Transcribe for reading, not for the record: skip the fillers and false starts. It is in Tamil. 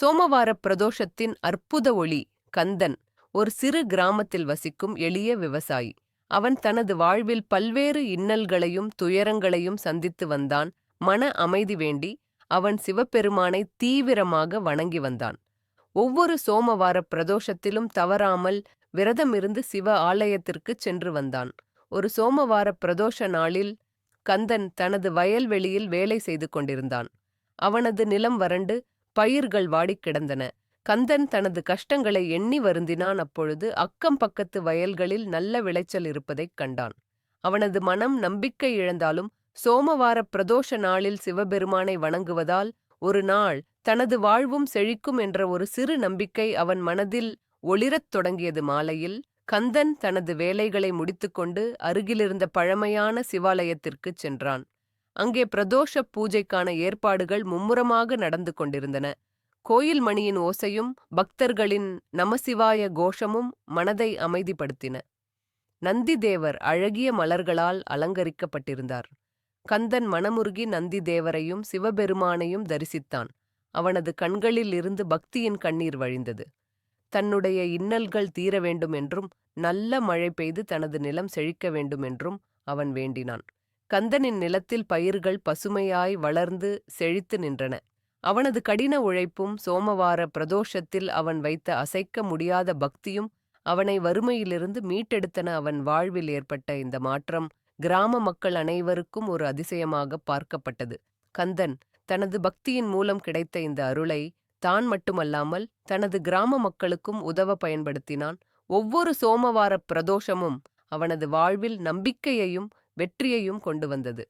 சோமவாரப் பிரதோஷத்தின் அற்புத ஒளி. கந்தன் ஒரு சிறு கிராமத்தில் வசிக்கும் எளிய விவசாயி. அவன் தனது வாழ்வில் பல்வேறு இன்னல்களையும் துயரங்களையும் சந்தித்து வந்தான். மன அமைதி வேண்டி அவன் சிவபெருமானை தீவிரமாக வணங்கி வந்தான். ஒவ்வொரு சோமவாரப் பிரதோஷத்திலும் தவறாமல் விரதமிருந்து சிவ ஆலயத்திற்குச் சென்று வந்தான். ஒரு சோமவாரப் பிரதோஷ நாளில் கந்தன் தனது வயல்வெளியில் வேலை செய்து கொண்டிருந்தான். அவனது நிலம் வறண்டு பயிர்கள் வாடிக் கிடந்தன. கந்தன் தனது கஷ்டங்களை எண்ணி வருந்தினான். அப்பொழுது அக்கம் பக்கத்து வயல்களில் நல்ல விளைச்சல் இருப்பதைக் கண்டான். அவனது மனம் நம்பிக்கை இழந்தாலும் சோமவாரப் பிரதோஷ நாளில் சிவபெருமானை வணங்குவதால் ஒரு நாள் தனது வாழ்வும் செழிக்கும் என்ற ஒரு சிறு நம்பிக்கை அவன் மனதில் ஒளிரத் தொடங்கியது. மாலையில் கந்தன் தனது வேலைகளை முடித்துக்கொண்டு அருகிலிருந்த பழமையான சிவாலயத்திற்குச் சென்றான். அங்கே பிரதோஷ பூஜைக்கான ஏற்பாடுகள் மும்முரமாக நடந்து கொண்டிருந்தன. கோயில் மணியின் ஓசையும் பக்தர்களின் நமசிவாய கோஷமும் மனதை அமைதிப்படுத்தின. நந்திதேவர் அழகிய மலர்களால் அலங்கரிக்கப்பட்டிருந்தார். கந்தன் மனமுருகி நந்திதேவரையும் சிவபெருமானையும் தரிசித்தான். அவனது கண்களில் இருந்து பக்தியின் கண்ணீர் வழிந்தது. தன்னுடைய இன்னல்கள் தீர வேண்டும் என்றும் நல்ல மழை பெய்து தனது நிலம் செழிக்க வேண்டும் என்றும் அவன் வேண்டினான். கந்தனின் நிலத்தில் பயிர்கள் பசுமையாய் வளர்ந்து செழித்து நின்றன. அவனது கடின உழைப்பும் சோமவார பிரதோஷத்தில் அவன் வைத்த அசைக்க முடியாத பக்தியும் அவனை வறுமையிலிருந்து மீட்டெடுத்தன. அவன் வாழ்வில் ஏற்பட்ட இந்த மாற்றம் கிராம மக்கள் அனைவருக்கும் ஒரு அதிசயமாக பார்க்கப்பட்டது. கந்தன் தனது பக்தியின் மூலம் கிடைத்த இந்த அருளை தான் மட்டுமல்லாமல் தனது கிராம மக்களுக்கும் உதவ பயன்படுத்தினான். ஒவ்வொரு சோமவார பிரதோஷமும் அவனது வாழ்வில் நம்பிக்கையையும் வெற்றியையும் கொண்டு வந்தது.